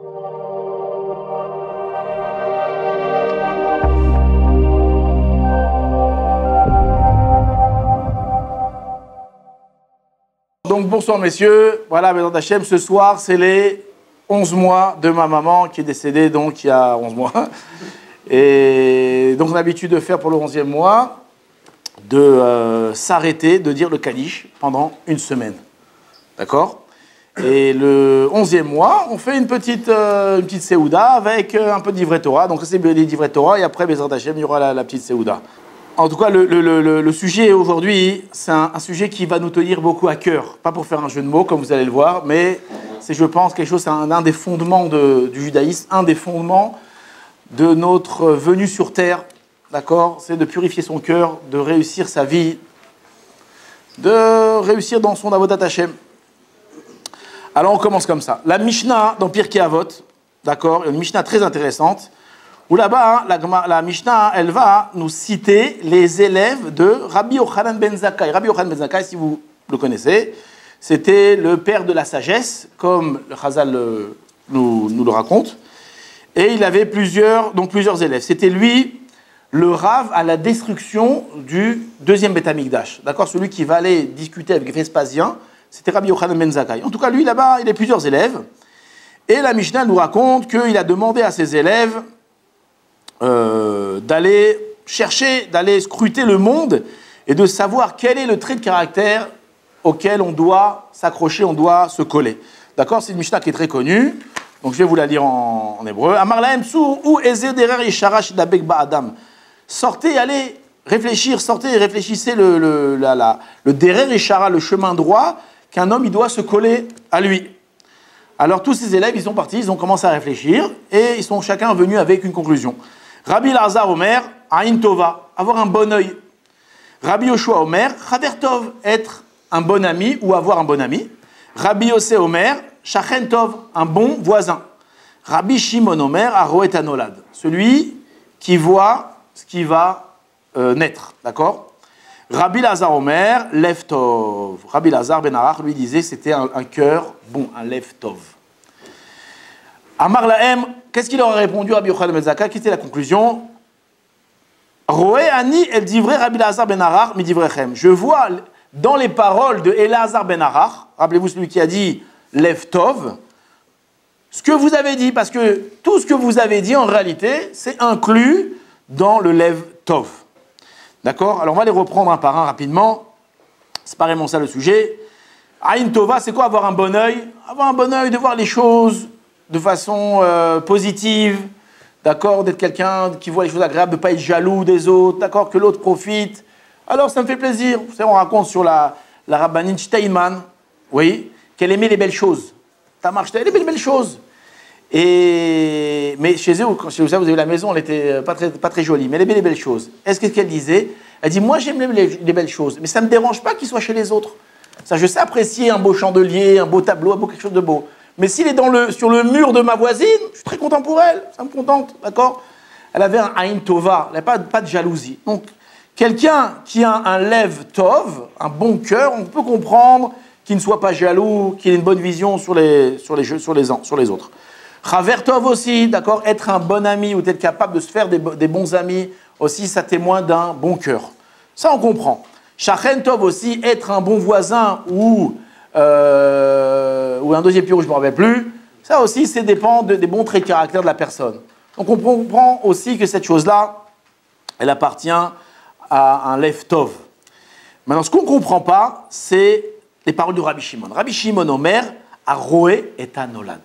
Donc bonsoir messieurs, voilà Bézant Hachem, ce soir c'est les 11 mois de ma maman qui est décédée donc il y a 11 mois. Et donc on a l'habitude de faire pour le 11e mois, de s'arrêter, de dire le Kaddish pendant une semaine. D'accord? Et le 11e mois, on fait une petite Séouda avec un peu d'Ivret Torah. Donc c'est l'Ivret Torah et après Bézant Hachem, il y aura la petite Séouda. En tout cas, le sujet aujourd'hui, c'est un sujet qui va nous tenir beaucoup à cœur. Pas pour faire un jeu de mots, comme vous allez le voir, mais c'est, je pense, quelque chose, c'est un des fondements du judaïsme, un des fondements de notre venue sur terre, d'accord? C'est de purifier son cœur, de réussir sa vie, de réussir dans son Avodat Hashem. Alors, on commence comme ça. La Mishnah dans Pirkei Avot, d'accord? Une Mishnah très intéressante. Où là-bas, la Mishnah, elle va nous citer les élèves de Rabbi Yochanan ben Zakkai. Rabbi Yochanan ben Zakkai, si vous le connaissez, c'était le père de la sagesse, comme le Chazal nous le raconte. Et il avait plusieurs élèves. C'était lui, le Rav à la destruction du deuxième Beth Amikdash. D'accord, celui qui va aller discuter avec Vespasien, c'était Rabbi Yochanan ben Zakkai. En tout cas, lui, là-bas, il a plusieurs élèves. Et la Mishnah nous raconte qu'il a demandé à ses élèves d'aller chercher, d'aller scruter le monde et de savoir quel est le trait de caractère auquel on doit s'accrocher, on doit se coller. D'accord? C'est une Mishnah qui est très connue, donc je vais vous la lire en hébreu. Amar lahem tsur ou ezer derer yeshara shidabek ba'adam. Sortez, allez réfléchir, sortez et réfléchissez le derer yeshara, le chemin droit qu'un homme il doit se coller à lui. Alors tous ces élèves, ils sont partis, ils ont commencé à réfléchir et ils sont chacun venus avec une conclusion. Rabbi Lazar Omer, Aïn Tova, avoir un bon œil. Rabbi Yoshua Omer, Chaver Tov, être un bon ami ou avoir un bon ami. Rabbi Yossé Omer, Shachen Tov, un bon voisin. Rabbi Shimon Omer, Aroet Anolad, celui qui voit ce qui va naître. D'accord? Rabbi Lazar Omer, Lev Tov. Rabbi Lazar Ben Arach lui disait c'était un cœur bon, un Lev Tov. Amar lahem, qu'est-ce qu'il aurait répondu Rabbi Yochanan ben Zakkai? Quelle était la conclusion? Roé ani el divrei Rabbi Lazar ben Arach mi divrechem. Je vois dans les paroles de Elazar ben Arach, rappelez-vous celui qui a dit Lev Tov, ce que vous avez dit, parce que tout ce que vous avez dit en réalité, c'est inclus dans le Lev Tov. D'accord? Alors on va les reprendre un par un rapidement. C'est pas vraiment ça le sujet. Aïn Tova, c'est quoi avoir un bon œil? Avoir un bon œil, de voir les choses de façon positive, d'accord, d'être quelqu'un qui voit les choses agréables, de ne pas être jaloux des autres, d'accord, que l'autre profite. Alors ça me fait plaisir. Vous savez, on raconte sur la rabbinine Steinman, oui, qu'elle aimait les belles choses. Tamar Steinman, elle aimait les belles choses. Mais chez eux, vous avez la maison, elle n'était pas très jolie, mais elle aimait les belles choses. Est-ce qu'elle disait? Elle dit, moi j'aime les belles choses, mais ça ne me dérange pas qu'il soit chez les autres. Ça, je sais apprécier un beau chandelier, un beau tableau, quelque chose de beau. Mais s'il est sur le mur de ma voisine, je suis très content pour elle, ça me contente, d'accord? Elle avait un Aïn Tova, elle n'avait pas de jalousie. Donc, quelqu'un qui a un Lev Tov, un bon cœur, on peut comprendre qu'il ne soit pas jaloux, qu'il ait une bonne vision sur les autres. Chaver Tov aussi, d'accord? Être un bon ami ou être capable de se faire des bons amis, aussi, ça témoigne d'un bon cœur. Ça, on comprend. Shachen Tov aussi, être un bon voisin ou un deuxième pire, je ne me rappelle plus, ça aussi, ça dépend des bons traits de caractère de la personne. Donc on comprend aussi que cette chose-là, elle appartient à un Lev Tov. Maintenant, ce qu'on ne comprend pas, c'est les paroles de Rabbi Shimon. Rabbi Shimon Omer, Aroé et Anolad.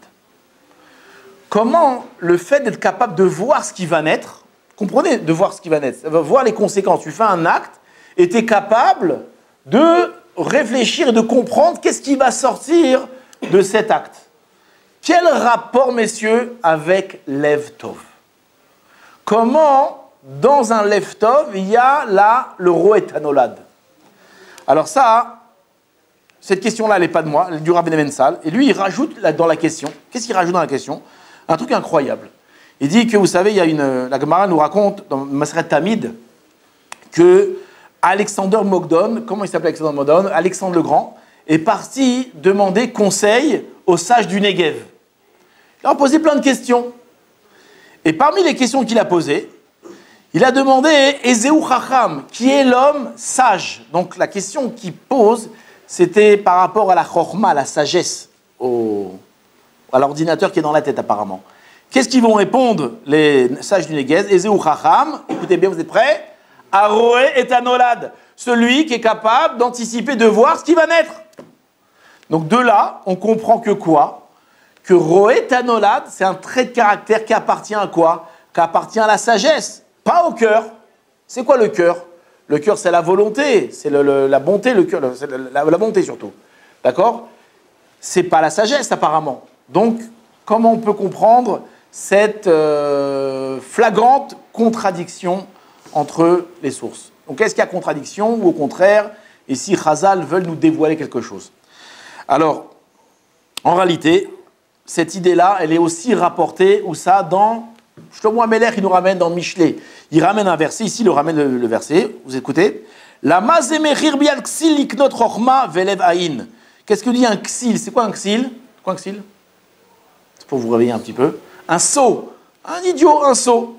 Comment le fait d'être capable de voir ce qui va naître, comprenez, de voir ce qui va naître, ça va voir les conséquences, tu fais un acte et tu es capable de réfléchir et de comprendre qu'est-ce qui va sortir de cet acte. Quel rapport, messieurs, avec Lev Tov? Comment, dans un Lev Tov, il y a là le Roet Anolad? Alors ça, cette question-là, elle n'est pas de moi, elle est du Rav Mensal. Et lui, il rajoute dans la question, qu'est-ce qu'il rajoute dans la question? Un truc incroyable. Il dit que, vous savez, la Gemara nous raconte, dans Maseret Tamid, que Alexander Mogdon, comment il s'appelait Alexander Mogdon? Alexandre le Grand, est parti demander conseil aux sages du Negev. Il a posé plein de questions. Et parmi les questions qu'il a posées, il a demandé Ezeu Chacham, qui est l'homme sage. Donc la question qu'il pose, c'était par rapport à la chorma, à la sagesse, à l'ordinateur qui est dans la tête apparemment. Qu'est-ce qu'ils vont répondre, les sages du Negev? Ezeu Chacham, écoutez bien, vous êtes prêts? Aroé et Anolad, celui qui est capable d'anticiper, de voir ce qui va naître. Donc de là, on comprend que quoi? Que Roé Tanolad, c'est un trait de caractère qui appartient à quoi? Qui appartient à la sagesse, pas au cœur. C'est quoi le cœur? Le cœur, c'est la volonté, c'est la bonté, le cœur, c'est la bonté surtout. D'accord? C'est pas la sagesse apparemment. Donc, comment on peut comprendre cette flagrante contradiction entre les sources? Donc, est-ce qu'il y a contradiction ou au contraire, ici, Chazal veulent nous dévoiler quelque chose? Alors, en réalité, cette idée-là, elle est aussi rapportée, où ça, dans Shlomo HaMelech, il nous ramène dans Michelet. Il ramène un verset, ici, il ramène le verset, vous écoutez. La mazemechir bial ksil liknot chochma velev aïn. Qu'est-ce que dit un ksil? C'est quoi un ksil? Quoi un ksil? C'est pour vous réveiller un petit peu. Un sot, un idiot, un sot.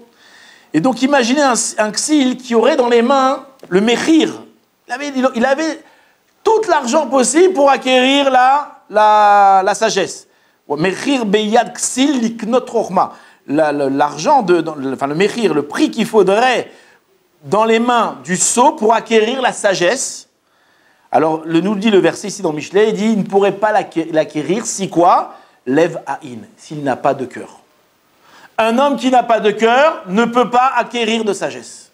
Et donc, imaginez un ksil qui aurait dans les mains le mechir. Il avait tout l'argent possible pour acquérir la sagesse. Mechir beyad ksil liknot chochma. L'argent, enfin le mechir, le prix qu'il faudrait dans les mains du sot pour acquérir la sagesse. Alors, nous dit le verset ici dans Michelet, il dit il ne pourrait pas l'acquérir si quoi? Lève haïn, s'il n'a pas de cœur. Un homme qui n'a pas de cœur ne peut pas acquérir de sagesse.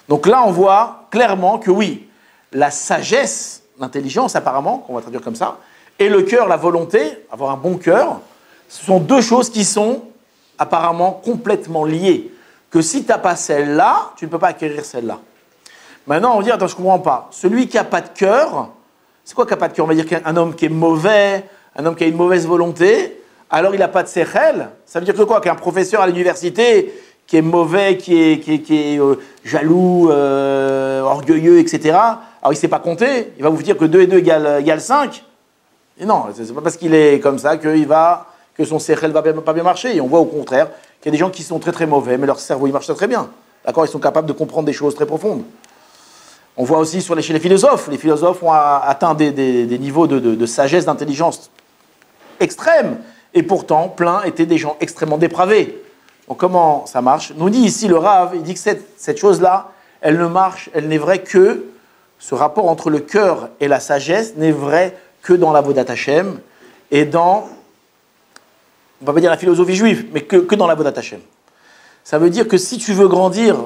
Donc là, on voit clairement que oui, la sagesse, l'intelligence apparemment, qu'on va traduire comme ça, et le cœur, la volonté, avoir un bon cœur, ce sont deux choses qui sont apparemment complètement liées. Que si tu n'as pas celle-là, tu ne peux pas acquérir celle-là. Maintenant, on va dire, attends, je ne comprends pas. Celui qui n'a pas de cœur, c'est quoi qui n'a pas de cœur? On va dire qu'un homme qui est mauvais, un homme qui a une mauvaise volonté, alors il n'a pas de séchel. Ça veut dire que quoi? Qu'un professeur à l'université qui est mauvais, qui est jaloux, orgueilleux, etc., alors il ne sait pas compter, il va vous dire que 2 et 2 égale 5. Et non, ce n'est pas parce qu'il est comme ça que son séchel ne va pas bien marcher. Et on voit au contraire qu'il y a des gens qui sont très très mauvais, mais leur cerveau il marche très très bien. D'accord? Ils sont capables de comprendre des choses très profondes. On voit aussi chez les philosophes. Les philosophes ont atteint des niveaux de sagesse, d'intelligence extrêmes. Et pourtant, plein étaient des gens extrêmement dépravés. Donc comment ça marche? Nous dit ici le Rav, il dit que cette chose-là, elle ne marche, elle n'est vraie que, ce rapport entre le cœur et la sagesse n'est vrai que dans l'Avodat Hashem et dans, on va pas dire la philosophie juive, mais que dans l'Avodat Hashem. Ça veut dire que si tu veux grandir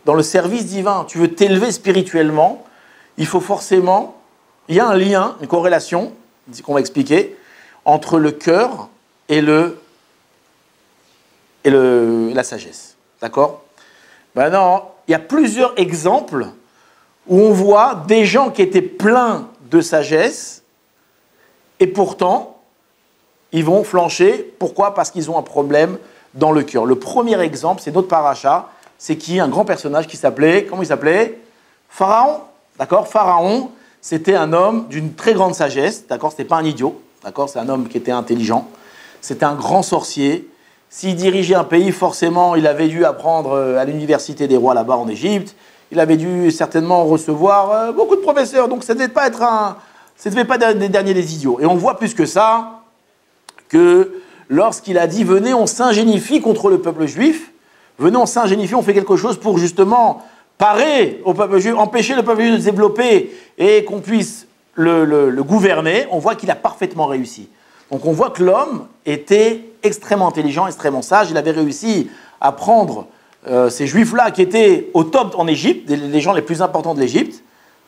dans le service divin, tu veux t'élever spirituellement, il faut forcément, il y a un lien, une corrélation, qu'on va expliquer, entre le cœur et la sagesse. D'accord? Maintenant, il y a plusieurs exemples où on voit des gens qui étaient pleins de sagesse et pourtant, ils vont flancher. Pourquoi? Parce qu'ils ont un problème dans le cœur. Le premier exemple, c'est notre paracha. C'est qui? Un grand personnage qui s'appelait, comment il s'appelait? Pharaon. D'accord? Pharaon, c'était un homme d'une très grande sagesse. D'accord? C'était pas un idiot. D'accord? C'est un homme qui était intelligent. C'était un grand sorcier. S'il dirigeait un pays, forcément, il avait dû apprendre à l'université des rois là-bas en Égypte. Il avait dû certainement recevoir beaucoup de professeurs. Donc, ça ne devait pas être des derniers des idiots. Et on voit plus que ça, que lorsqu'il a dit « Venez, on s'ingénifie contre le peuple juif », venez, on s'ingénifie, on fait quelque chose pour justement parer au peuple juif, empêcher le peuple juif de se développer et qu'on puisse le gouverner, on voit qu'il a parfaitement réussi. Donc on voit que l'homme était extrêmement intelligent, extrêmement sage. Il avait réussi à prendre ces juifs-là qui étaient au top en Égypte, les gens les plus importants de l'Égypte,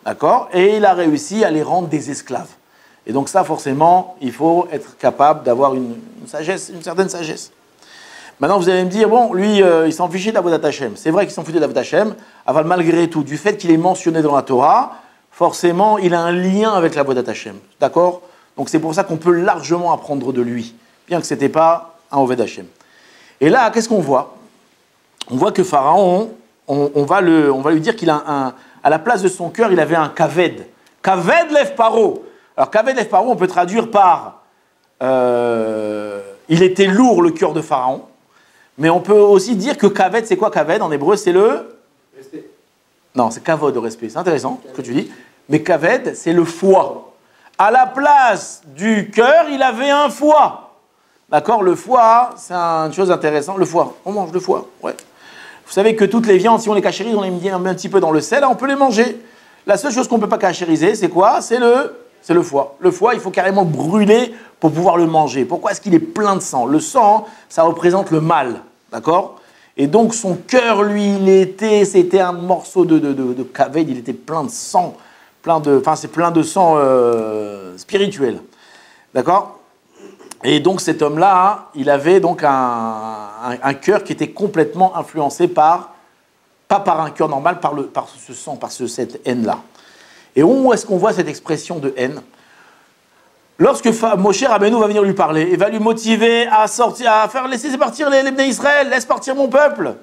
d'accord, et il a réussi à les rendre des esclaves. Et donc ça, forcément, il faut être capable d'avoir une sagesse, une certaine sagesse. Maintenant, vous allez me dire, bon, lui, il s'en fichait de l'Avodat Hashem. C'est vrai qu'il s'en fichait de l'Avodat Hashem, avant malgré tout, du fait qu'il est mentionné dans la Torah, forcément, il a un lien avec l'Avodat Hashem. D'accord? Donc c'est pour ça qu'on peut largement apprendre de lui, bien que ce n'était pas un Oved Hashem. Et là, qu'est-ce qu'on voit? On voit que Pharaon, on va lui dire qu'il a à la place de son cœur, il avait un kaved. Kaved lev paro. Alors kaved lev paro, on peut traduire par Il était lourd le cœur de Pharaon. Mais on peut aussi dire que kaved, c'est quoi kaved? En hébreu, c'est le... Respect. Non, c'est kavod de respect. C'est intéressant ce que tu dis. Mais kaved, c'est le foie. À la place du cœur, il avait un foie. D'accord? Le foie, c'est une chose intéressante. Le foie, on mange le foie. Ouais. Vous savez que toutes les viandes, si on les cachérise, on les met un petit peu dans le sel, on peut les manger. La seule chose qu'on ne peut pas cachériser, c'est quoi? C'est le foie. Le foie, il faut carrément brûler pour pouvoir le manger. Pourquoi est-ce qu'il est plein de sang? Le sang, ça représente le mal. D'accord? Et donc son cœur, lui, c'était un morceau de kaved, il était plein de sang. C'est plein de sang spirituel. D'accord? Et donc cet homme-là, il avait donc un cœur qui était complètement influencé pas par un cœur normal, par ce sang, par cette haine-là. Et où est-ce qu'on voit cette expression de haine? Lorsque Moshe Rabbeinu va venir lui parler, il va lui motiver à sortir, à faire laisser partir les Bnei Israël, laisse partir mon peuple.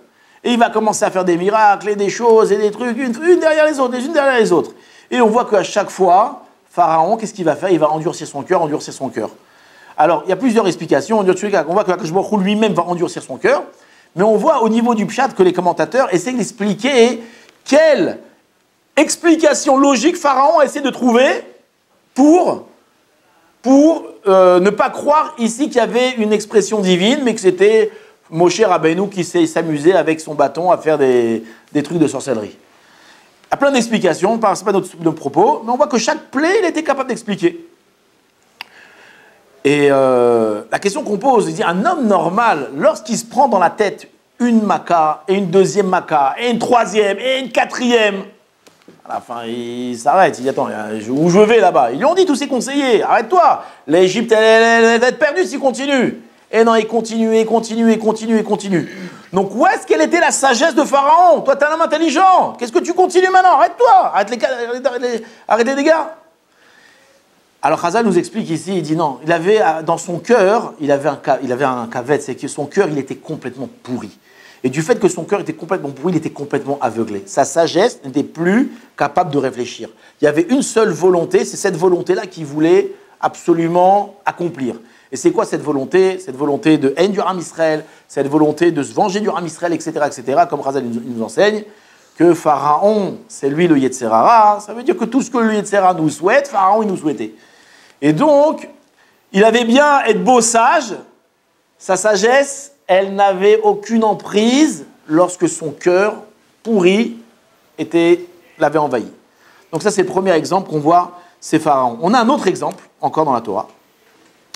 Et il va commencer à faire des miracles et des choses et des trucs, une derrière les autres, les unes derrière les autres. Et on voit qu'à chaque fois, Pharaon, qu'est-ce qu'il va faire? Il va endurcir son cœur, endurcir son cœur. Alors, il y a plusieurs explications. On voit que Akadosh Baruch Hu lui-même va endurcir son cœur. Mais on voit au niveau du pshat que les commentateurs essaient d'expliquer quelle explication logique Pharaon essaie de trouver pour ne pas croire ici qu'il y avait une expression divine, mais que c'était Moshe Rabbeinu qui s'amusait avec son bâton à faire des trucs de sorcellerie. Il y a plein d'explications, ce n'est pas notre propos, mais on voit que chaque plaie, il était capable d'expliquer. Et la question qu'on pose, c'est un homme normal, lorsqu'il se prend dans la tête une maca, et une deuxième maca, et une troisième, et une quatrième, à la fin, il s'arrête, il dit, attends, où je vais là-bas? Ils lui ont dit, tous ses conseillers, arrête-toi, l'Égypte, elle va être perdue s'il continue. Et non, il continue, et continue, et continue, et continue. Donc, où est-ce qu'elle était la sagesse de Pharaon? Toi, t'es un homme intelligent, qu'est-ce que tu continues maintenant? Arrête-toi, arrête les dégâts. Alors, Chazal nous explique ici, il dit non, il avait dans son cœur, il avait un kaved, c'est que son cœur, il était complètement pourri. Et du fait que son cœur était complètement pourri, il était complètement aveuglé. Sa sagesse n'était plus capable de réfléchir. Il y avait une seule volonté, c'est cette volonté-là qu'il voulait absolument accomplir. Et c'est quoi cette volonté? Cette volonté de haine du Ham Israël, cette volonté de se venger du Ham Israël, etc., etc., comme Chazal nous enseigne, que Pharaon, c'est lui le Yetzer Hara, ça veut dire que tout ce que le Yetzer Hara nous souhaite, Pharaon, il nous souhaitait. Et donc, il avait bien être beau sage, sa sagesse, elle n'avait aucune emprise lorsque son cœur pourri l'avait envahi. Donc ça, c'est le premier exemple qu'on voit, c'est Pharaon. On a un autre exemple, encore dans la Torah.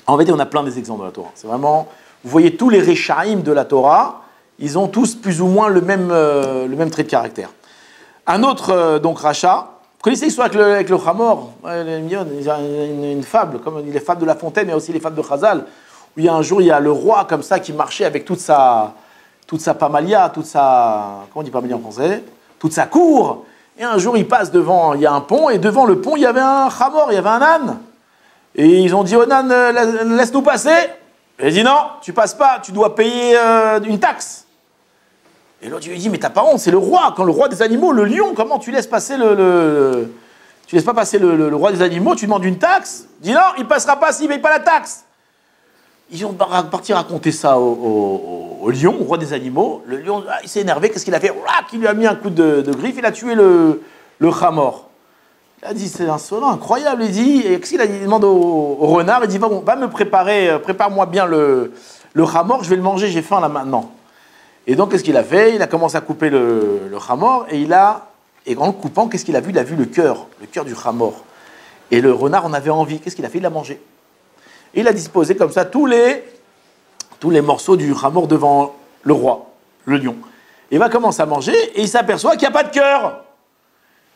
En vérité, on a plein des exemples dans la Torah. C'est vraiment, vous voyez tous les Réchaïm de la Torah, ils ont tous plus ou moins le même trait de caractère. Un autre, donc, Racha. Vous connaissez l'histoire avec le Hamor? Il y a une fable, comme les fables de La Fontaine, mais aussi les fables de Chazal, où il y a un jour, il y a le roi comme ça qui marchait avec toute sa pamalia, comment on dit pamalia en français? Toute sa cour. Et un jour, il passe devant, il y a un pont, et devant le pont, il y avait un Hamor, il y avait un âne. Et ils ont dit au âne, laisse-nous passer. Et il dit non, tu passes pas, tu dois payer une taxe. Et l'autre lui dit, mais t'as pas honte, c'est le roi, quand le roi des animaux, le lion, comment tu laisses passer tu laisses pas passer le roi des animaux, tu demandes une taxe? Il dit non, il passera pas s'il paye pas la taxe. Ils ont parti raconter ça au lion, au roi des animaux. Le lion, il s'est énervé, qu'est-ce qu'il a fait? Il lui a mis un coup de griffe, il a tué le Hamor. Il a dit, c'est insolent, incroyable. Il dit, et qu'est-ce qu'il a dit? Il demande au renard, il dit, va me prépare-moi bien le Hamor, je vais le manger, j'ai faim là maintenant. Et donc, qu'est-ce qu'il a fait? Il a commencé à couper le Hamor, et en le coupant, qu'est-ce qu'il a vu? Il a vu le cœur du Hamor. Et le renard en avait envie. Qu'est-ce qu'il a fait? Il l'a mangé. Et il a disposé comme ça tous les morceaux du Hamor devant le roi, le lion. Il va commencer à manger, et il s'aperçoit qu'il n'y a pas de cœur.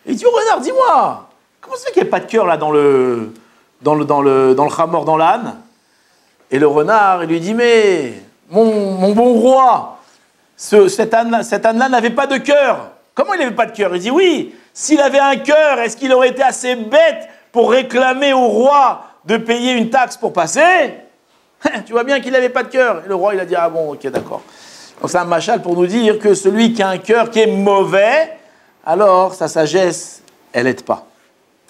Et il dit au renard, dis-moi, comment ça fait qu'il n'y a pas de cœur là dans le Hamor, dans l'âne? Et le renard, il lui dit, mais mon bon roi, cet âne-là n'avait pas de cœur. Comment il n'avait pas de cœur? Il dit oui, s'il avait un cœur, est-ce qu'il aurait été assez bête pour réclamer au roi de payer une taxe pour passer? Tu vois bien qu'il n'avait pas de cœur. Et le roi, il a dit, ah bon, ok, d'accord. Donc c'est un machal pour nous dire que celui qui a un cœur qui est mauvais, alors sa sagesse, elle n'aide pas.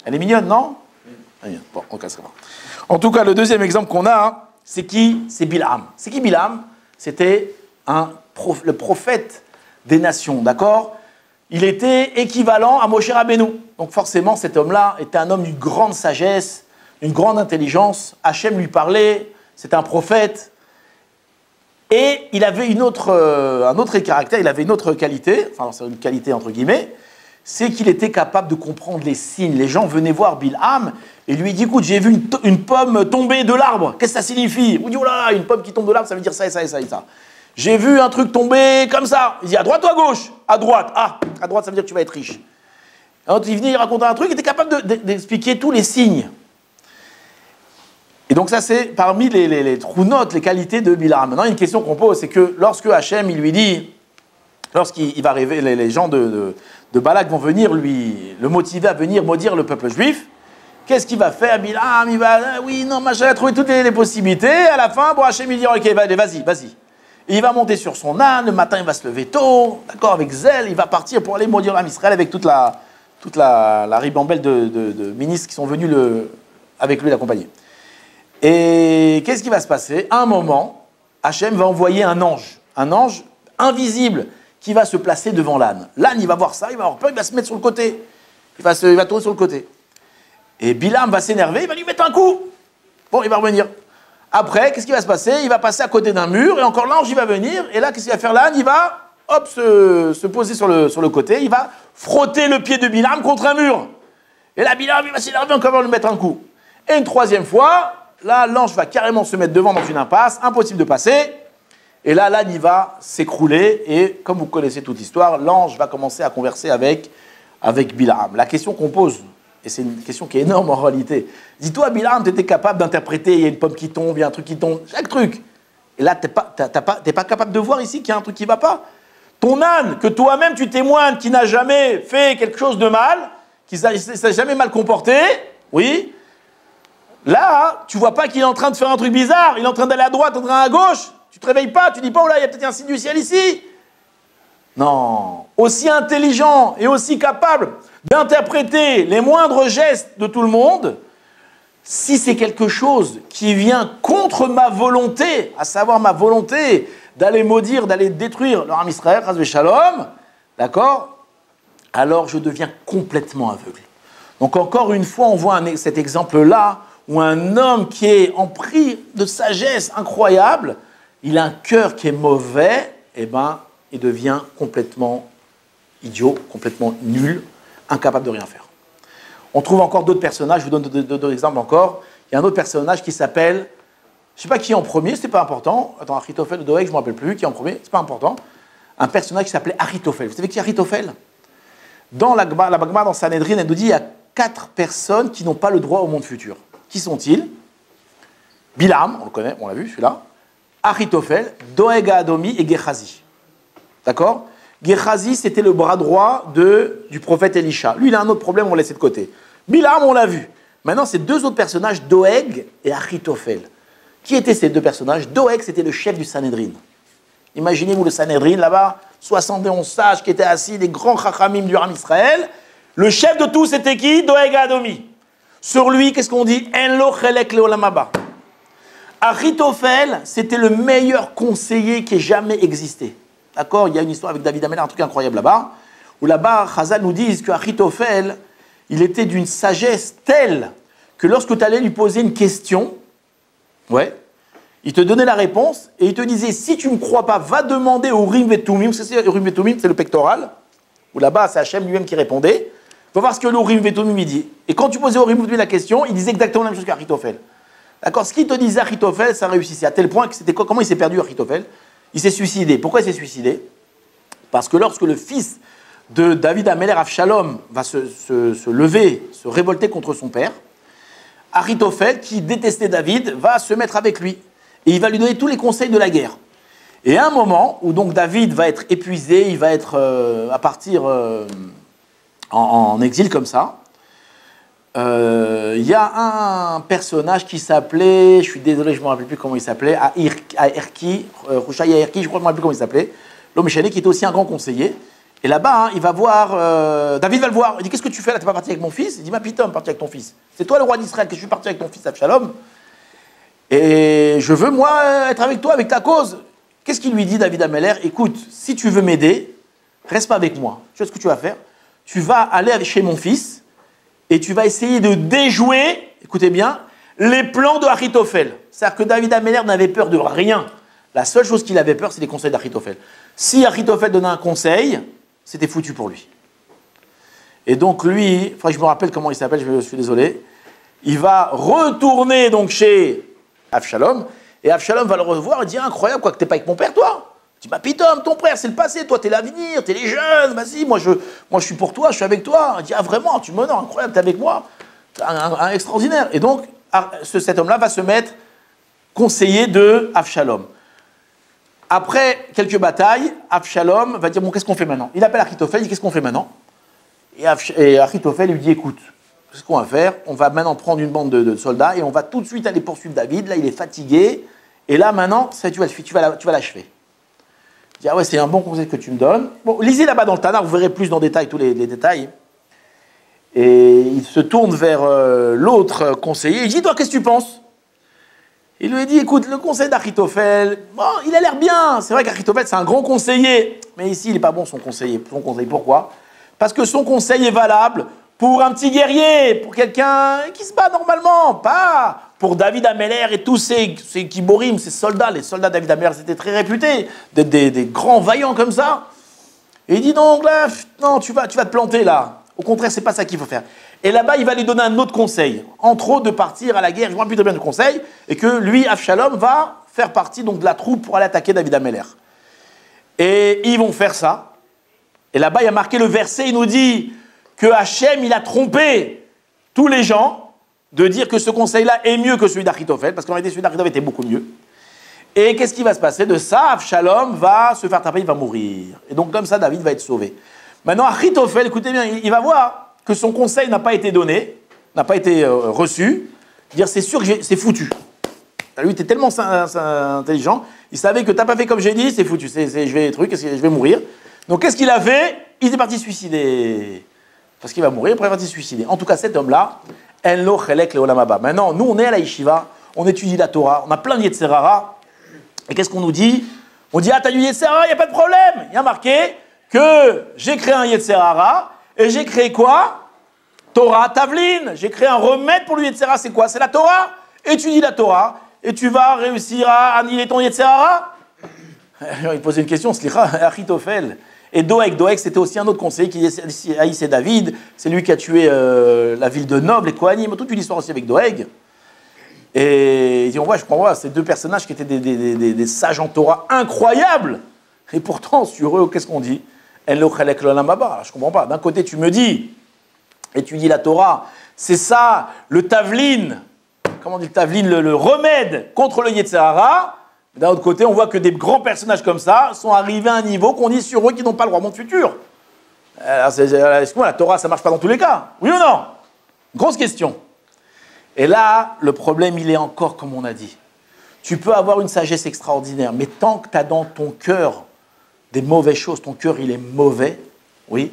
Elle est mignonne, non? Bon, on cassera pas. En tout cas, le deuxième exemple qu'on a, C'est qui? C'est Bilham. C'est qui Bilham? C'était le prophète des nations, d'accord? Il était équivalent à Moshe Rabbeinu. Donc forcément, cet homme-là était un homme d'une grande sagesse, d'une grande intelligence. Hachem lui parlait, c'était un prophète. Et il avait un autre caractère, il avait une autre qualité, enfin c'est une qualité entre guillemets, c'est qu'il était capable de comprendre les signes. Les gens venaient voir Bilham et lui dit, écoute, j'ai vu une pomme tomber de l'arbre, qu'est-ce que ça signifie? Il dit, oh là là, une pomme qui tombe de l'arbre, ça veut dire ça et ça et ça et ça. J'ai vu un truc tomber comme ça. Il dit, à droite ou à gauche? À droite. Ah, à droite, ça veut dire que tu vas être riche. Alors, il venait, il racontait un truc, il était capable d'expliquer tous les signes. Et donc ça, c'est parmi les trous notes, les qualités de Bilham. Maintenant, une question qu'on pose, c'est que lorsque Hachem, il lui dit, lorsqu'il va arriver, les gens de Balak vont venir le motiver à venir maudire le peuple juif, qu'est-ce qu'il va faire? Bilham, il va, oui, non, machin, il a trouvé toutes les possibilités. À la fin, bon, Hachem, il dit, ok, vas-y. Et il va monter sur son âne, le matin, il va se lever tôt, d'accord, avec zèle, il va partir pour aller maudire l'âme Israël avec toute la ribambelle de ministres qui sont venus avec lui l'accompagner. Et qu'est-ce qui va se passer? À un moment, Hachem va envoyer un ange invisible qui va se placer devant l'âne. L'âne, il va voir ça, il va avoir peur, il va se mettre sur le côté. Il va tourner sur le côté. Et Bilham va s'énerver, il va lui mettre un coup. Bon, il va revenir. Après, qu'est-ce qui va se passer? Il va passer à côté d'un mur, et encore l'ange, il va venir, et là, qu'est-ce qu'il va faire l'âne? Il va, hop, se poser sur le côté, il va frotter le pied de Bilham contre un mur. Et là, Bilham, il va s'énerver encore, il va lui mettre un coup. Et une troisième fois, là, l'ange va carrément se mettre devant dans une impasse, impossible de passer, et là, l'âne, il va s'écrouler, et comme vous connaissez toute l'histoire, l'ange va commencer à converser avec Bilham. La question qu'on pose, et c'est une question qui est énorme en réalité. Dis-toi, Bilham, tu étais capable d'interpréter, il y a une pomme qui tombe, il y a un truc qui tombe, chaque truc. Et là, tu n'es pas capable de voir ici qu'il y a un truc qui ne va pas. Ton âne, que toi-même tu témoignes, qui n'a jamais fait quelque chose de mal, qui ne s'est jamais mal comporté, oui, là, tu ne vois pas qu'il est en train de faire un truc bizarre, il est en train d'aller à droite, en train à gauche, tu ne te réveilles pas, tu ne dis pas, oh là, il y a peut-être un signe du ciel ici. Non, aussi intelligent et aussi capable d'interpréter les moindres gestes de tout le monde, si c'est quelque chose qui vient contre ma volonté, à savoir ma volonté d'aller maudire, d'aller détruire leur âme Israël, Chas v'Shalom, d'accord, alors je deviens complètement aveugle. Donc encore une fois, on voit cet exemple-là, où un homme qui est empris de sagesse incroyable, il a un cœur qui est mauvais, et ben, il devient complètement idiot, complètement nul, incapable de rien faire. On trouve encore d'autres personnages, je vous donne d'autres exemples encore. Il y a un autre personnage qui s'appelle, je ne sais pas qui est en premier, c'est pas important. Attends, Achitophel ou Doeg, je ne me rappelle plus, qui est en premier, c'est pas important. Un personnage qui s'appelait Achitophel. Vous savez qui est Achitophel? Dans la Gemara, dans Sanhedrin, elle nous dit il y a 4 personnes qui n'ont pas le droit au monde futur. Qui sont-ils? Bilham, on le connaît, on l'a vu, celui-là. Achitophel, Doeg Adomi et Gehazi. D'accord? Gehazi, c'était le bras droit du prophète Elisha. Lui, il a un autre problème, on va laisser de côté. Bilham, on l'a vu. Maintenant, c'est 2 autres personnages, Doeg et Achitophel. Qui étaient ces 2 personnages? Doeg, c'était le chef du Sanhedrin. Imaginez-vous le Sanhedrin, là-bas, 71 sages qui étaient assis, les grands chachamim du Ram Israël. Le chef de tous, c'était qui? Doeg Adomi. Sur lui, qu'est-ce qu'on dit? En lo chelek leolam haba. Achitophel, c'était le meilleur conseiller qui ait jamais existé. D'accord? Il y a une histoire avec David Amelech, un truc incroyable là-bas, où là-bas, Chazal nous dit qu'Achitophel, il était d'une sagesse telle que lorsque tu allais lui poser une question, ouais, il te donnait la réponse et il te disait, si tu ne me crois pas, va demander au Urim et Tumim. C'est Urim et Tumim, c'est le pectoral, où là-bas, c'est Hachem lui-même qui répondait. Va voir ce que le Urim et Tumim il dit. Et quand tu posais au Urim et Tumim la question, il disait exactement la même chose qu'Achitophel. D'accord? Ce qu'il te disait Achitophel, ça réussissait à tel point que c'était quoi? Comment il s'est perdu Achitophel? Il s'est suicidé. Pourquoi il s'est suicidé? Parce que lorsque le fils de David Amelech, Avshalom, va se lever, se révolter contre son père, Achitophel, qui détestait David, va se mettre avec lui. Et il va lui donner tous les conseils de la guerre. Et à un moment où donc David va être épuisé, il va être à partir en exil comme ça, il y a un personnage qui s'appelait, je suis désolé, je ne me rappelle plus comment il s'appelait, Erki, Rouchaï Erki, je crois que je ne me rappelle plus comment il s'appelait, l'homme qui était aussi un grand conseiller. Et là-bas, il va voir, David va le voir, il dit, qu'est-ce que tu fais là, tu n'es pas parti avec mon fils? Il dit, ma putain, parti avec ton fils. C'est toi le roi d'Israël, que je suis parti avec ton fils Absalom. Et je veux, moi, être avec toi, avec ta cause. Qu'est-ce qu'il lui dit, David Ameller? Écoute, si tu veux m'aider, reste pas avec moi. Tu vois ce que tu vas faire? Tu vas aller chez mon fils et tu vas essayer de déjouer, écoutez bien, les plans de Achitophel. C'est-à-dire que David Ameller n'avait peur de rien. La seule chose qu'il avait peur, c'est les conseils d'Achitophel. Si Achitophel donnait un conseil, c'était foutu pour lui. Et donc lui, enfin je me rappelle comment il s'appelle, je suis désolé, il va retourner donc chez Avshalom, et Avshalom va le revoir et dire incroyable quoi que t'es pas avec mon père toi. Il dit bah Pitom, ton père c'est le passé, toi t'es l'avenir, t'es les jeunes, vas-y, moi je suis pour toi, je suis avec toi. Il dit ah vraiment, tu m'honores, incroyable, t'es avec moi, un extraordinaire. Et donc cet homme-là va se mettre conseiller de Avshalom. Après quelques batailles, Avshalom va dire bon qu'est-ce qu'on fait maintenant? Il appelle Achitophel, il dit qu'est-ce qu'on fait maintenant? Et Achitophel lui dit écoute, ce qu'on va faire, on va maintenant prendre une bande de soldats et on va tout de suite aller poursuivre David. Là il est fatigué et là maintenant tu vas l'achever. Il dit ah ouais c'est un bon conseil que tu me donnes. Bon lisez là-bas dans le Tanakh, vous verrez plus dans le détail tous les détails. Et il se tourne vers l'autre conseiller, il dit toi qu'est-ce que tu penses? Il lui dit, écoute, le conseil d'Achitophel, bon, il a l'air bien. C'est vrai qu'Achitophel, c'est un grand conseiller. Mais ici, il n'est pas bon, son conseiller. Pourquoi? Parce que son conseil est valable pour un petit guerrier, pour quelqu'un qui se bat normalement, pas pour David Ameller et tous ces Kiborim, ces soldats. Les soldats de David Ameller, c'était très réputé, d'être des grands vaillants comme ça. Et il dit, donc là, non, tu vas te planter là. Au contraire, c'est pas ça qu'il faut faire. Et là-bas, il va lui donner un autre conseil. Entre autres, de partir à la guerre. Je ne me rappelle plus très bien du conseil. Et que lui, Avshalom, va faire partie donc, de la troupe pour aller attaquer David Ameller. Et ils vont faire ça. Et là-bas, il y a marqué le verset, il nous dit que Hachem, il a trompé tous les gens de dire que ce conseil-là est mieux que celui d'Achitophel, parce qu'en réalité, celui d'Achitophel était beaucoup mieux. Et qu'est-ce qui va se passer? De ça, Avshalom va se faire taper, il va mourir. Et donc, comme ça, David va être sauvé. Maintenant, Achitophel, écoutez bien, il va voir que son conseil n'a pas été donné, n'a pas été reçu, dire c'est sûr que c'est foutu. Lui, il était tellement intelligent, il savait que t'as pas fait comme j'ai dit, c'est foutu, je vais mourir. Donc qu'est-ce qu'il a fait? Il est parti se suicider. Parce qu'il va mourir, après il est parti se suicider. En tout cas, cet homme-là, En lo chelek leolam haba. Maintenant, nous, on est à la yeshiva, on étudie la Torah, on a plein de Yetzerara, et qu'est-ce qu'on nous dit? On dit, ah, t'as du Yetzerara, il n'y a pas de problème. Il y a marqué que j'ai créé un Yetzerara, et j'ai créé quoi? Torah Tavlin. J'ai créé un remède pour le Yetzerara. C'est quoi? C'est la Torah. Étudie la Torah et tu vas réussir à annihiler ton Yetzerara. Il posait une question, Slicha, Achitophel. Et Doeg, c'était aussi un autre conseiller qui haïssait David. C'est lui qui a tué la ville de Nob, les Kohanim. Toute une histoire aussi avec Doeg. Et ils disent, ouais, je crois, ces deux personnages qui étaient des sages en Torah incroyables. Et pourtant, sur eux, qu'est-ce qu'on dit? Je ne comprends pas. D'un côté, tu me dis, étudie la Torah, c'est ça, le tavlin, comment on dit le tavlin, le remède contre le Yetzirara. D'un autre côté, on voit que des grands personnages comme ça sont arrivés à un niveau qu'on dit sur eux qu'ils n'ont pas le roi monde futur. Est-ce que la Torah, ça ne marche pas dans tous les cas? Oui ou non? Grosse question. Et là, le problème, il est encore comme on a dit. Tu peux avoir une sagesse extraordinaire, mais tant que tu as dans ton cœur des mauvaises choses, ton cœur il est mauvais, oui,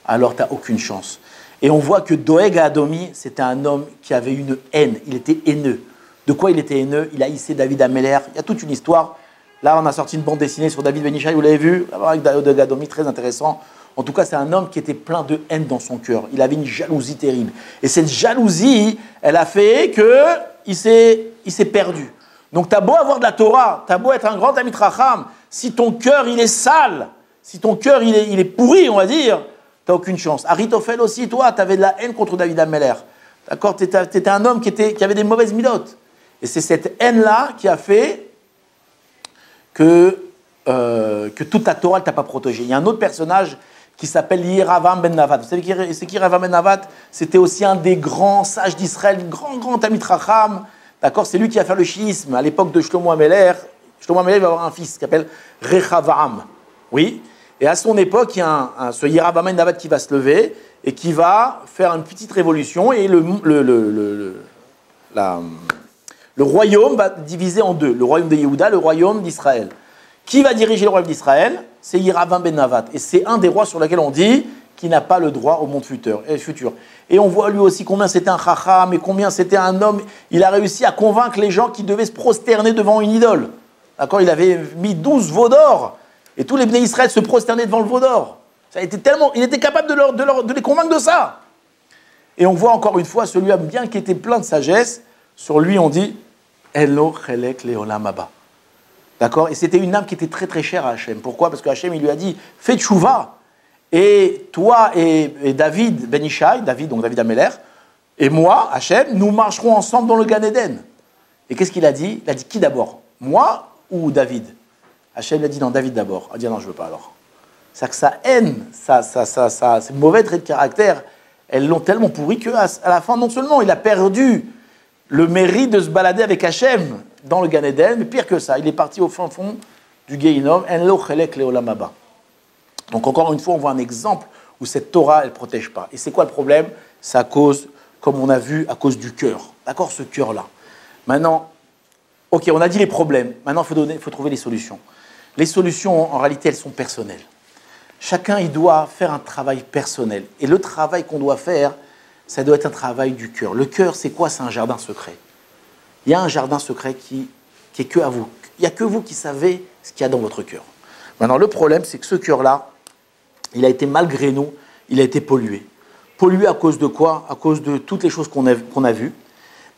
alors tu n'as aucune chance. Et on voit que Doeg Adomi, c'était un homme qui avait une haine, il était haineux. De quoi il était haineux? Il haïssait David Ameller, il y a toute une histoire. Là, on a sorti une bande dessinée sur David Ben Ishai, vous l'avez vu, avec Doeg Adomi, très intéressant. En tout cas, c'est un homme qui était plein de haine dans son cœur. Il avait une jalousie terrible. Et cette jalousie, elle a fait qu'il s'est perdu. Donc, tu as beau avoir de la Torah, tu as beau être un grand Talmid Chacham, si ton cœur, il est sale, si ton cœur, il est pourri, on va dire, tu n'as aucune chance. Achitophel aussi, toi, tu avais de la haine contre David Ameller. D'accord? Tu étais un homme qui avait des mauvaises milotes. Et c'est cette haine-là qui a fait que toute ta Torah, elle ne t'a pas protégé. Il y a un autre personnage qui s'appelle Yeravam ben Navat. Vous savez c'est qui Yeravam ben Navat? C'était aussi un des grands sages d'Israël, grand Talmid Chacham. D'accord? C'est lui qui a fait le chiisme à l'époque de Shlomo Ameller. Shlomo Ameller va avoir un fils qui s'appelle Rechavam. Oui. Et à son époque, il y a ce Yeravam ben Navat qui va se lever et qui va faire une petite révolution et le royaume va diviser en deux. Le royaume de Yehuda, le royaume d'Israël. Qui va diriger le royaume d'Israël? C'est Yeravam ben Navat. Et c'est un des rois sur lesquels on dit qui n'a pas le droit au monde futur. Et on voit lui aussi combien c'était un chacham et combien c'était un homme. Il a réussi à convaincre les gens qui devaient se prosterner devant une idole. D'accord, il avait mis 12 veaux d'or et tous les Bnei Israël se prosternaient devant le veau d'or. Ça a été tellement, il était capable de les convaincre de ça. Et on voit encore une fois celui-là, bien qui était plein de sagesse, sur lui on dit Elo chelek leolam haba. D'accord? Et c'était une âme qui était très très chère à Hachem. Pourquoi? Parce que Hachem il lui a dit fais tchouva. Et toi et David Ben Ishai, donc David Améler, et moi, Hachem, nous marcherons ensemble dans le Gan Eden. Et qu'est-ce qu'il a dit? Il a dit qui d'abord? Moi ou David? Hachem a dit non, David d'abord. Il a dit non, je ne veux pas alors. C'est que sa haine, ses mauvais traits de caractère, elles l'ont tellement pourri qu'à la fin, non seulement il a perdu le mérite de se balader avec Hachem dans le Gan Eden, mais pire que ça, il est parti au fin fond du Gehinom, En lo chelek leolam haba. Donc encore une fois, on voit un exemple où cette Torah, elle ne protège pas. Et c'est quoi le problème? C'est à cause, comme on a vu, à cause du cœur. D'accord, ce cœur-là. Maintenant, ok, on a dit les problèmes. Maintenant, il faut trouver les solutions. Les solutions, en réalité, elles sont personnelles. Chacun, il doit faire un travail personnel. Et le travail qu'on doit faire, ça doit être un travail du cœur. Le cœur, c'est quoi? C'est un jardin secret. Il y a un jardin secret qui est que à vous. Il n'y a que vous qui savez ce qu'il y a dans votre cœur. Maintenant, le problème, c'est que ce cœur-là, il a été, malgré nous, il a été pollué. Pollué à cause de quoi? À cause de toutes les choses qu'on a vues,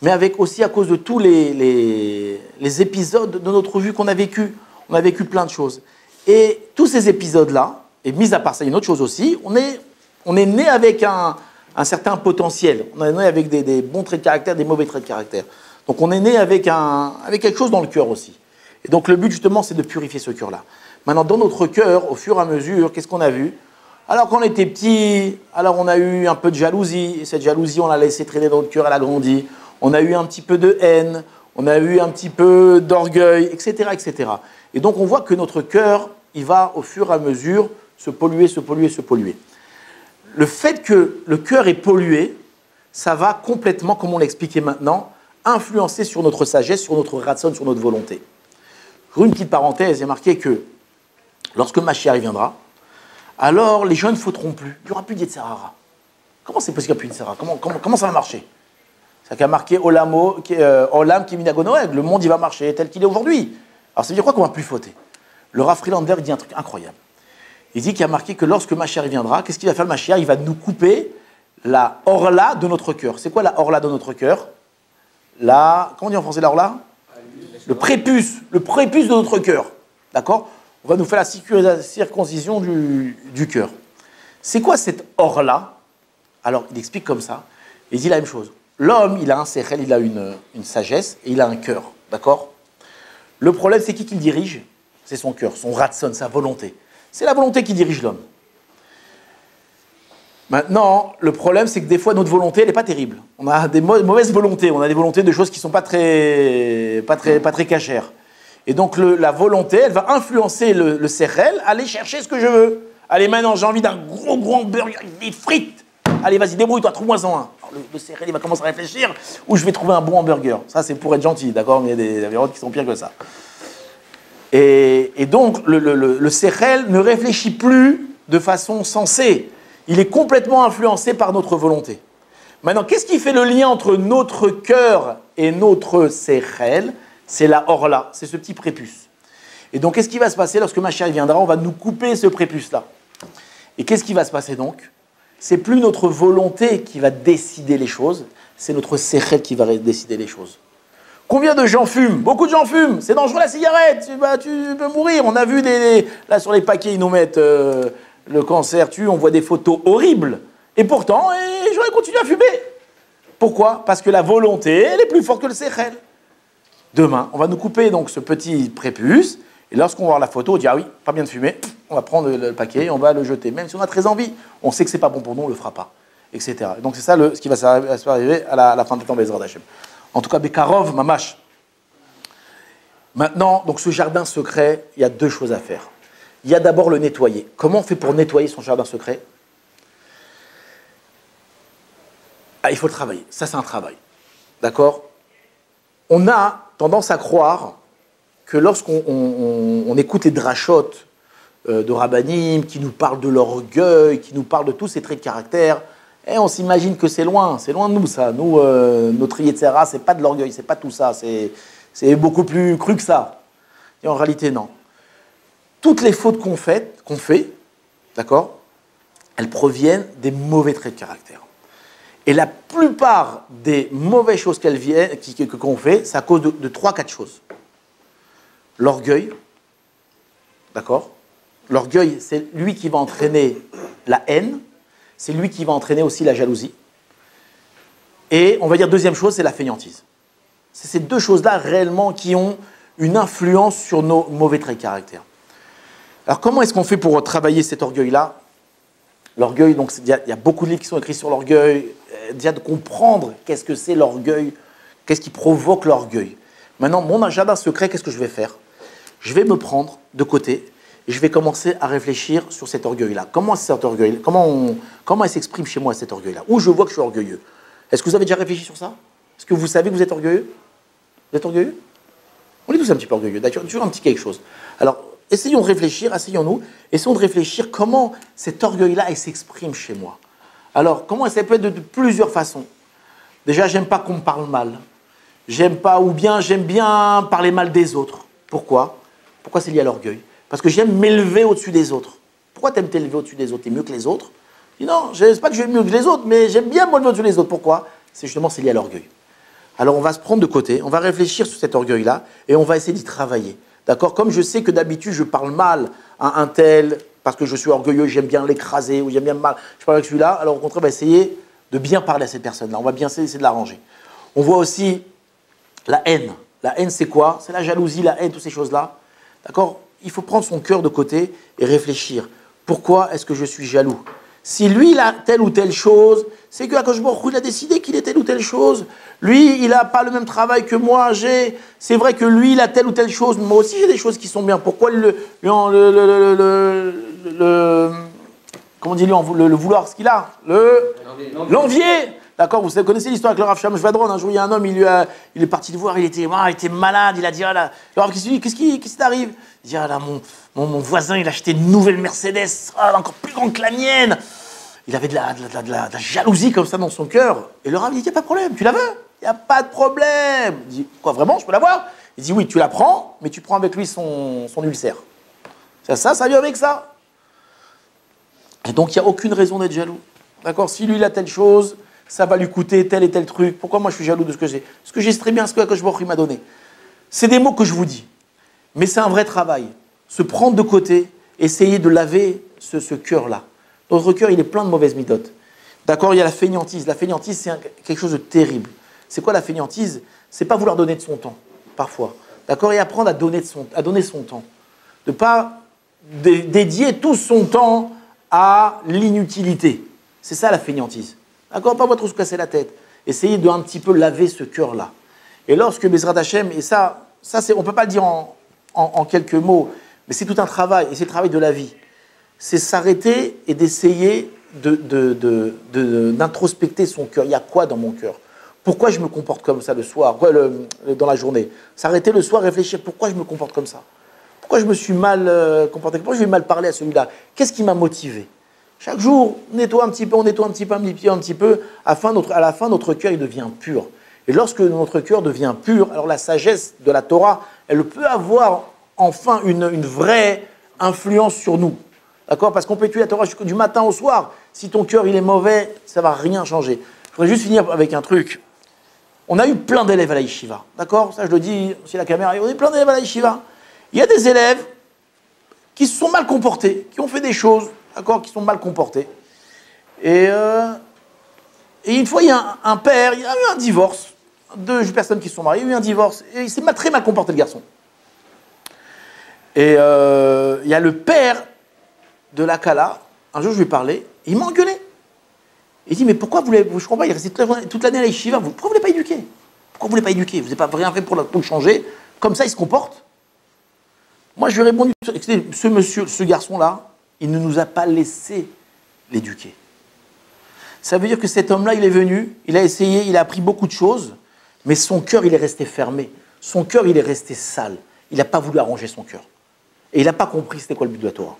mais avec aussi à cause de tous les épisodes de notre vie qu'on a vécu. On a vécu plein de choses. Et tous ces épisodes-là, et mis à part ça, il y a une autre chose aussi, on est né avec un certain potentiel. On est né avec des bons traits de caractère, des mauvais traits de caractère. Donc on est né avec quelque chose dans le cœur aussi. Et donc le but justement, c'est de purifier ce cœur-là. Maintenant, dans notre cœur, au fur et à mesure, qu'est-ce qu'on a vu? Alors quand on était petit, alors on a eu un peu de jalousie, et cette jalousie, on l'a laissé traîner dans notre cœur, elle a grandi. On a eu un petit peu de haine, on a eu un petit peu d'orgueil, etc., etc. Et donc on voit que notre cœur, il va au fur et à mesure se polluer, se polluer, se polluer. Le fait que le cœur est pollué, ça va complètement, comme on l'a expliqué maintenant, influencer sur notre sagesse, sur notre ratson, sur notre volonté. Pour une petite parenthèse, il y a marqué que lorsque Mashiach viendra, alors les gens ne fauteront plus. Il n'y aura plus d'Yetzer Hara. Comment c'est possible qu'il n'y a plus d'Yetzer Hara? Comment ça va marcher? C'est qu'il y a marqué Olam Kiminago Noeg. Le monde, il va marcher tel qu'il est aujourd'hui. Alors ça veut dire quoi qu'on ne va plus fauter? Le Rav Friedlander dit un truc incroyable. Il dit qu'il y a marqué que lorsque Mashiach viendra, qu'est-ce qu'il va faire le Mashiach? Il va nous couper la orla de notre cœur. C'est quoi la orla de notre cœur? Comment on dit en français la orla? Le prépuce de notre cœur. D'accord? On va nous faire la circoncision du cœur. C'est quoi cette or-là? Alors, il explique comme ça. Il dit la même chose. L'homme, il a un sechel, il a une sagesse, et il a un cœur. D'accord? Le problème, c'est qui le dirige? C'est son cœur, son ratson, sa volonté. C'est la volonté qui dirige l'homme. Maintenant, le problème, c'est que des fois, notre volonté, elle n'est pas terrible. On a des mauvaises volontés. On a des volontés de choses qui ne sont pas très cachères. Et donc, la volonté, elle va influencer le sechel, aller chercher ce que je veux. Allez, maintenant, j'ai envie d'un gros hamburger avec des frites. Allez, vas-y, débrouille-toi, trouve-moi-en un. Alors, le sechel, il va commencer à réfléchir où je vais trouver un bon hamburger. Ça, c'est pour être gentil, d'accord? Mais il y a des avérotes qui sont pires que ça. Et donc, le sechel ne réfléchit plus de façon sensée. Il est complètement influencé par notre volonté. Maintenant, qu'est-ce qui fait le lien entre notre cœur et notre sechel? C'est la orla, c'est ce petit prépuce. Et donc, qu'est-ce qui va se passer lorsque Mashiach viendra? On va nous couper ce prépuce-là. Et qu'est-ce qui va se passer donc? C'est plus notre volonté qui va décider les choses, c'est notre sechel qui va décider les choses. Combien de gens fument? Beaucoup de gens fument. C'est dangereux la cigarette. Tu peux mourir. On a vu là sur les paquets, ils nous mettent le cancer tue. On voit des photos horribles. Et pourtant, les gens continuent à fumer. Pourquoi? Parce que la volonté, elle est plus forte que le sechel. Demain, on va nous couper donc ce petit prépuce. Et lorsqu'on va voir la photo, on dit ah oui, pas bien de fumer. On va prendre le paquet et on va le jeter. Même si on a très envie, on sait que c'est pas bon pour nous, on le fera pas, etc. Et donc c'est ça ce qui va s'arriver à la fin du temps Bezrat Hashem. En tout cas, Bekarov, Mamash. Maintenant, donc ce jardin secret, il y a deux choses à faire. Il y a d'abord le nettoyer. Comment on fait pour nettoyer son jardin secret? Il faut le travailler. Ça, c'est un travail. D'accord? On a tendance à croire que lorsqu'on écoute les drachotes de rabbinim, qui nous parlent de l'orgueil, qui nous parlent de tous ces traits de caractère. Et on s'imagine que c'est loin de nous ça. Nous, notre Yetzera, c'est pas de l'orgueil, c'est pas tout ça, c'est beaucoup plus cru que ça. Et en réalité, non. Toutes les fautes qu'on fait, d'accord, elles proviennent des mauvais traits de caractère. Et la plupart des mauvaises choses qu'on fait, c'est à cause de 3-4 choses. L'orgueil, d'accord? L'orgueil, c'est lui qui va entraîner la haine, c'est lui qui va entraîner aussi la jalousie. Et on va dire deuxième chose, c'est la fainéantise. C'est ces 2 choses-là réellement qui ont une influence sur nos mauvais traits de caractère. Alors comment est-ce qu'on fait pour travailler cet orgueil-là? L'orgueil, donc il y a beaucoup de livres qui sont écrits sur l'orgueil, déjà de comprendre qu'est-ce que c'est l'orgueil, qu'est-ce qui provoque l'orgueil. Maintenant, mon jardin secret, qu'est-ce que je vais faire? Je vais me prendre de côté et je vais commencer à réfléchir sur cet orgueil-là. Comment cet orgueil, comment il s'exprime chez moi cet orgueil-là? Où je vois que je suis orgueilleux? Est-ce que vous avez déjà réfléchi sur ça? Est-ce que vous savez que vous êtes orgueilleux? Vous êtes orgueilleux? On est tous un petit peu orgueilleux, d'accord, toujours un petit quelque chose. Alors, essayons de réfléchir, essayons de réfléchir comment cet orgueil-là il s'exprime chez moi. Alors, comment ça peut être de plusieurs façons. Déjà, j'aime pas qu'on me parle mal. J'aime bien parler mal des autres. Pourquoi? Pourquoi c'est lié à l'orgueil? Parce que j'aime m'élever au-dessus des autres. Pourquoi t'aimes t'élever au-dessus des autres? T'es mieux que les autres? Je dis non, je ne sais pas que je vais mieux que les autres, mais j'aime bien m'élever au-dessus des autres. Pourquoi? C'est lié à l'orgueil. Alors, on va se prendre de côté, on va réfléchir sur cet orgueil-là et on va essayer d'y travailler. D'accord? Comme je sais que d'habitude, je parle mal à un tel parce que je suis orgueilleux, j'aime bien l'écraser ou j'aime bien mal. Je parle avec celui-là, alors au contraire, on va essayer de bien parler à cette personne-là. On va bien essayer de l'arranger. On voit aussi la haine. La haine, c'est quoi? C'est la jalousie, la haine, toutes ces choses-là. D'accord? Il faut prendre son cœur de côté et réfléchir. Pourquoi est-ce que je suis jaloux? Si lui, il a telle ou telle chose, c'est que Akadosh Baruch Hu, il a décidé qu'il est telle ou telle chose. Lui, il n'a pas le même travail que moi. C'est vrai que lui, il a telle ou telle chose. Moi aussi, j'ai des choses qui sont bien. Pourquoi comment on dit le vouloir ce qu'il a? L'envier. D'accord, vous connaissez l'histoire avec le Rav Shamash Vadron. Un jour, il y a un homme, il est parti le voir, il était malade. Il a dit, ah là, le Rav, qu'est-ce qui t'arrive? Il dit, ah là, mon voisin, il a acheté une nouvelle Mercedes, encore plus grande que la mienne. Il avait de la jalousie comme ça dans son cœur. Et le Rav dit, il n'y a pas de problème, tu la veux? Il n'y a pas de problème. Il dit, quoi, vraiment, je peux l'avoir? Il dit, oui, tu la prends, mais tu prends avec lui son ulcère. Ça vient avec ça. Et donc, il n'y a aucune raison d'être jaloux. D'accord? Si lui, il a telle chose, ça va lui coûter tel et tel truc. Pourquoi moi, je suis jaloux de ce que j'ai? Ce que j'ai, c'est très bien ce que Akadosh Baruch Hu m'a donné. C'est des mots que je vous dis. Mais c'est un vrai travail. Se prendre de côté, essayer de laver ce cœur-là. Notre cœur, il est plein de mauvaises midotes. D'accord? Il y a la fainéantise. La fainéantise, c'est quelque chose de terrible. C'est quoi la fainéantise? C'est pas vouloir donner de son temps, parfois. D'accord? Et apprendre à donner son temps. De ne pas dédier tout son temps à l'inutilité. C'est ça la fainéantise. D'accord? Pas trop se casser la tête. Essayez de un petit peu laver ce cœur-là. Et lorsque Bezrat Hashem, et ça on ne peut pas le dire en quelques mots, mais c'est tout un travail, et c'est le travail de la vie. C'est s'arrêter et d'essayer d'introspecter son cœur. Il y a quoi dans mon cœur? Pourquoi je me comporte comme ça le soir, dans la journée? S'arrêter le soir, réfléchir, pourquoi je me comporte comme ça? Pourquoi je me suis mal comporté? Pourquoi je vais mal parler à celui-là? Qu'est-ce qui m'a motivé? Chaque jour, on nettoie un petit peu, à la fin, notre cœur il devient pur. Et lorsque notre cœur devient pur, alors la sagesse de la Torah, elle peut avoir enfin une vraie influence sur nous. D'accord? Parce qu'on peut étudier la Torah du matin au soir. Si ton cœur il est mauvais, ça ne va rien changer. Je voudrais juste finir avec un truc. On a eu plein d'élèves à la yeshiva. D'accord? Ça, je le dis, c'est la caméra. On a eu plein d'élèves à la yeshiva. Il y a des élèves qui se sont mal comportés, qui ont fait des choses, d'accord, qui sont mal comportés. Et une fois, il y a un père, il y a eu un divorce. 2 personnes qui se sont mariées, il y a eu un divorce. Et il s'est très mal comporté, le garçon. Et il y a le père de la Kala, un jour je lui ai parlé, il m'a engueulé. Il dit, mais pourquoi je comprends pas, il est resté toute l'année à la yeshiva, pourquoi vous ne l'avez pas éduqué? Pourquoi vous ne l'avez pas éduqué? Vous n'avez pas rien fait pour le changer, comme ça il se comporte? Moi je lui ai répondu, ce garçon-là, il ne nous a pas laissé l'éduquer. Ça veut dire que cet homme-là, il est venu, il a essayé, il a appris beaucoup de choses, mais son cœur, il est resté fermé. Son cœur, il est resté sale. Il n'a pas voulu arranger son cœur. Et il n'a pas compris c'était quoi le but de la Torah.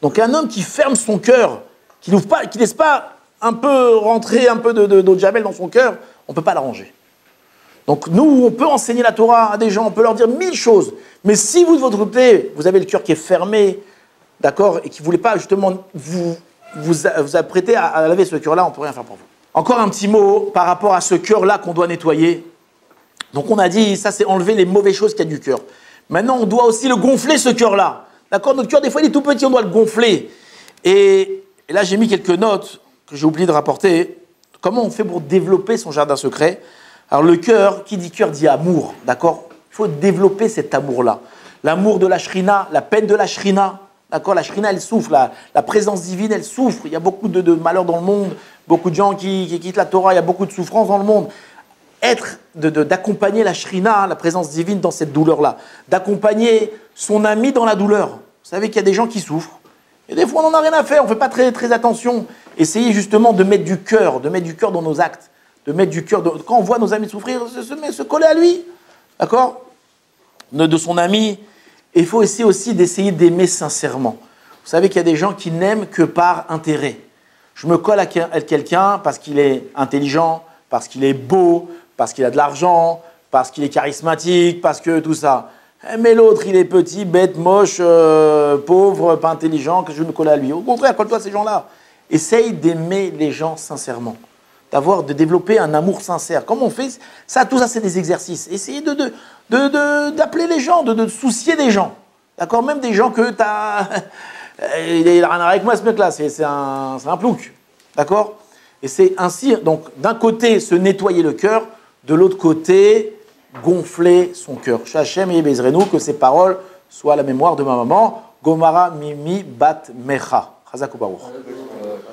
Donc un homme qui ferme son cœur, qui n'ouvre pas, qui laisse pas un peu rentrer un peu d'eau de Javel dans son cœur, on ne peut pas l'arranger. Donc nous, on peut enseigner la Torah à des gens, on peut leur dire 1000 choses. Mais si vous, de votre côté, vous avez le cœur qui est fermé, d'accord, et qui ne voulait pas justement vous apprêter à laver ce cœur-là, on ne peut rien faire pour vous. Encore un petit mot par rapport à ce cœur-là qu'on doit nettoyer. Donc on a dit, ça c'est enlever les mauvaises choses qu'il y a du cœur. Maintenant, on doit aussi le gonfler, ce cœur-là. D'accord, notre cœur, des fois, il est tout petit, on doit le gonfler. Et là, j'ai mis quelques notes que j'ai oublié de rapporter. Comment on fait pour développer son jardin secret? Alors le cœur, qui dit cœur dit amour, d'accord? Il faut développer cet amour-là. L'amour de la shrina, la peine de la shrina, d'accord? La shrina, elle souffre, la présence divine, elle souffre. Il y a beaucoup de malheurs dans le monde, beaucoup de gens qui quittent la Torah, il y a beaucoup de souffrances dans le monde. D'accompagner la shrina, la présence divine dans cette douleur-là. D'accompagner son ami dans la douleur. Vous savez qu'il y a des gens qui souffrent. Et des fois, on n'en a rien à faire, on ne fait pas très attention. Essayez justement de mettre du cœur dans nos actes. De mettre du cœur, quand on voit nos amis souffrir, se coller à lui, d'accord, de son ami. Et il faut essayer aussi d'essayer d'aimer sincèrement. Vous savez qu'il y a des gens qui n'aiment que par intérêt. Je me colle à quelqu'un parce qu'il est intelligent, parce qu'il est beau, parce qu'il a de l'argent, parce qu'il est charismatique, parce que tout ça. Mais l'autre, il est petit, bête, moche, pauvre, pas intelligent, que je vais me coller à lui. Au contraire, colle-toi à ces gens-là. Essaye d'aimer les gens sincèrement. De développer un amour sincère. Comment on fait ça? Tout ça, c'est des exercices. Essayez d'appeler les gens, de soucier des gens. D'accord? Même des gens que tu as... il a rien avec moi, ce mec-là. C'est un plouc. D'accord? Et c'est ainsi, donc, d'un côté, se nettoyer le cœur, de l'autre côté, gonfler son cœur. Shachem et Bezrenu, que ces paroles soient à la mémoire de ma maman, Gomara Mimi Bat Mecha. Chazak ou Baruch.